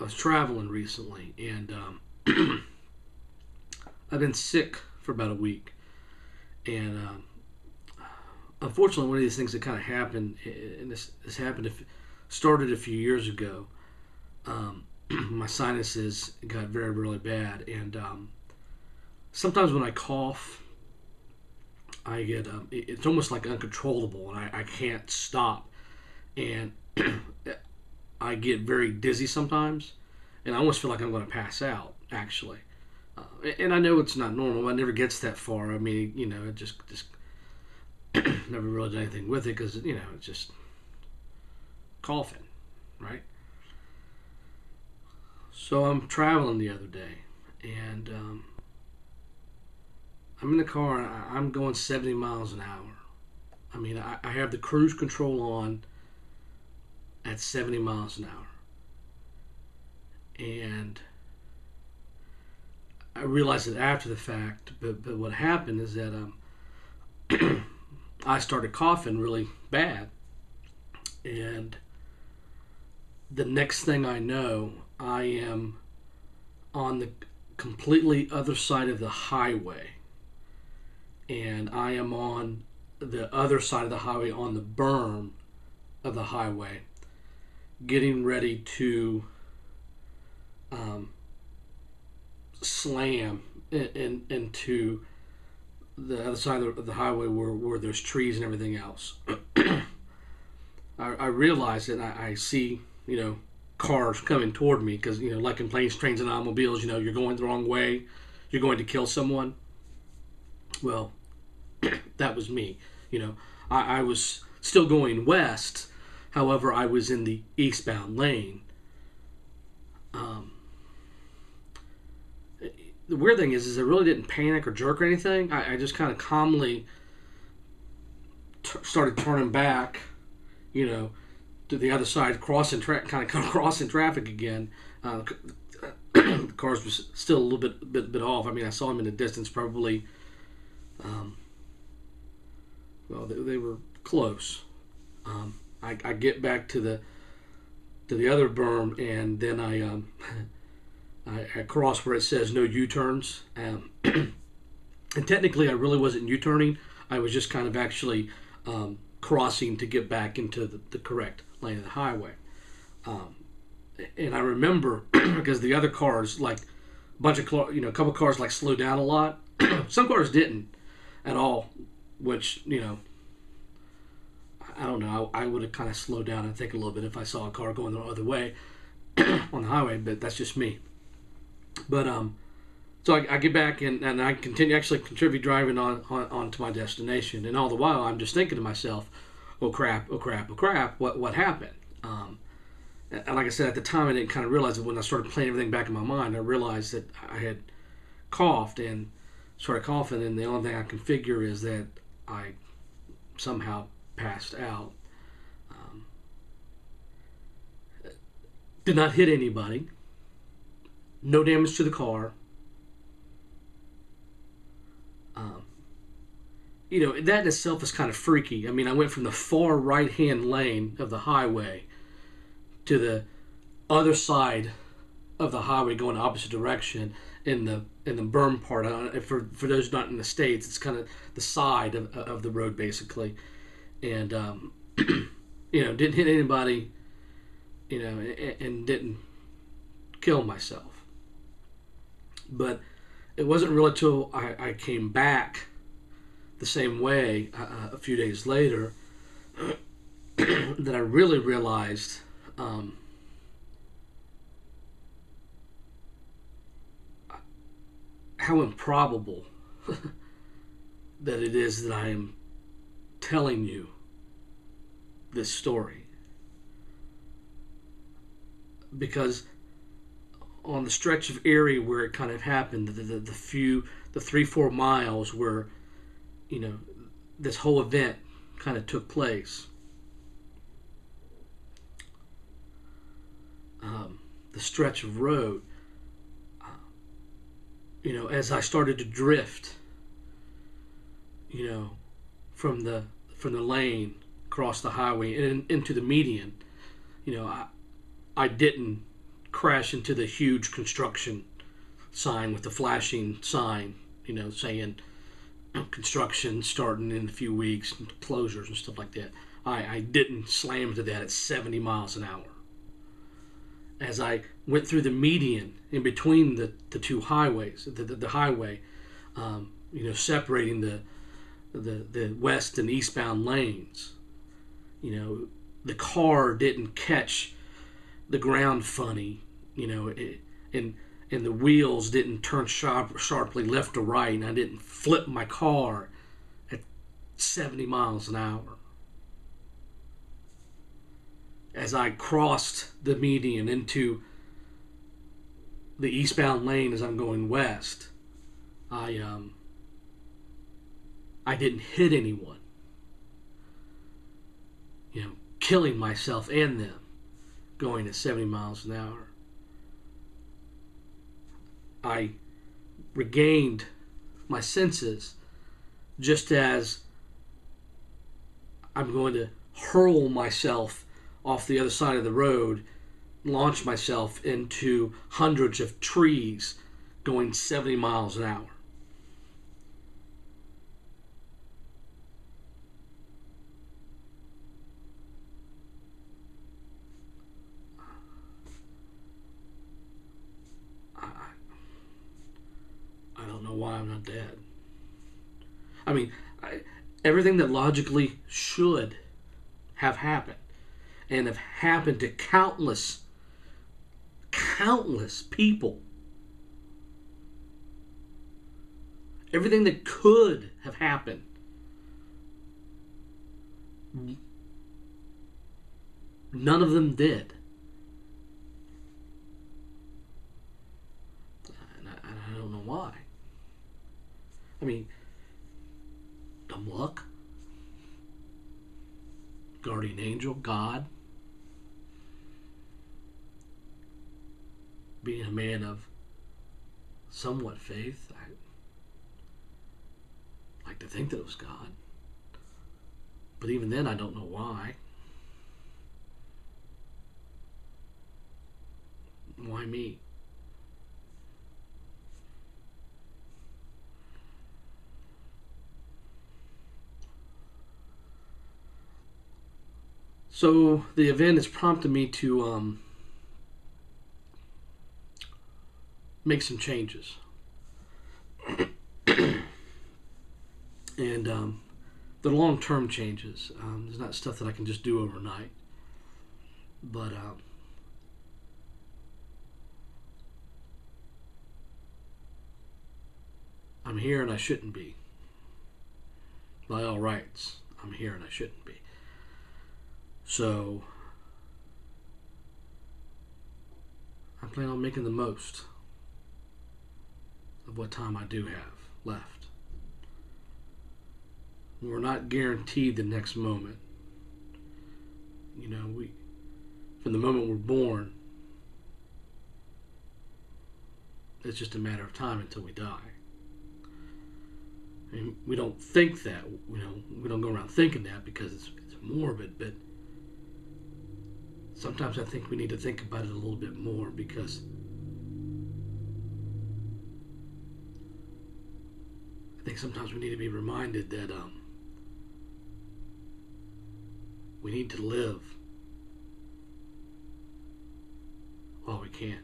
I was traveling recently, and I've been sick for about a week, and unfortunately, one of these things that kind of happened, and this happened, started a few years ago. My sinuses got very, really bad, and sometimes when I cough, I get it's almost like uncontrollable, and I can't stop, and I get very dizzy sometimes, and I almost feel like I'm going to pass out. Actually, and I know it's not normal. It never gets that far. I mean, it just never really did anything with it because it's just coughing, right? So I'm traveling the other day, and I'm in the car, and I'm going 70 miles an hour. I mean, I have the cruise control on at 70 miles an hour. And I realized it after the fact, but what happened is that I started coughing really bad. And the next thing I know, I am on the completely other side of the highway. And I am on the other side of the highway, on the berm of the highway, getting ready to slam into the other side of the highway where there's trees and everything else. I realize that I see, cars coming toward me because, like in planes, trains, and automobiles, you're going the wrong way. You're going to kill someone. Well, that was me. I was still going west. However, I was in the eastbound lane. The weird thing is I really didn't panic or jerk or anything. I just kind of calmly started turning back, to the other side, crossing traffic again. The cars was still a little bit off. I mean, I saw them in the distance, probably. Well, they were close. I get back to the other berm, and then I cross where it says no U-turns. And technically, I really wasn't U-turning. I was just kind of actually crossing to get back into the correct lane of the highway. And I remember because the other cars, like a couple cars, like slowed down a lot. Some cars didn't at all, which I don't know. I would have kind of slowed down and think a little bit if I saw a car going the other way on the highway, but that's just me. But so I get back and I contribute driving on to my destination, and all the while I'm just thinking to myself, oh crap, what happened? And like I said, at the time I didn't kind of realize it. When I started playing everything back in my mind, I realized that I had coughed and started coughing, and the only thing I can figure is that I somehow passed out. Did not hit anybody. No damage to the car. That in itself is kind of freaky. I mean, I went from the far right-hand lane of the highway to the other side of the highway going the opposite direction in the berm part. For those not in the States, it's kind of the side of the road, basically. And, didn't hit anybody, and didn't kill myself. But it wasn't really until I came back the same way a few days later that I really realized how improbable that it is that I am telling you this story. Because on the stretch of area where it kind of happened, the 3-4 miles where this whole event kind of took place, the stretch of road, as I started to drift, from the lane across the highway and into the median, I didn't crash into the huge construction sign with the flashing sign, saying construction starting in a few weeks, closures and stuff like that. I didn't slam into that at 70 miles an hour. As I went through the median in between the two highways, the highway, separating the west and eastbound lanes, the car didn't catch the ground funny, and the wheels didn't turn sharply left or right, and I didn't flip my car at 70 miles an hour. As I crossed the median into the eastbound lane as I'm going west, I didn't hit anyone, killing myself and them going at 70 miles an hour. I regained my senses just as I'm going to hurl myself off the other side of the road, launch myself into hundreds of trees going 70 miles an hour. I don't know why I'm not dead. I mean, everything that logically should have happened, and have happened to countless people. Everything that could have happened, none of them did. And I don't know why. I mean, dumb luck, guardian angel, God, being a man of somewhat faith. I like to think that it was God, but even then I don't know why. Why me? So the event has prompted me to make some changes. And they're long-term changes. There's not stuff that I can just do overnight. But I'm here and I shouldn't be. By all rights, I'm here and I shouldn't be. So I plan on making the most of what time I do have left. We're not guaranteed the next moment. From the moment we're born, it's just a matter of time until we die. I mean, we don't think that, we don't go around thinking that because it's morbid, but sometimes I think we need to think about it a little bit more, because I think sometimes we need to be reminded that we need to live while we can.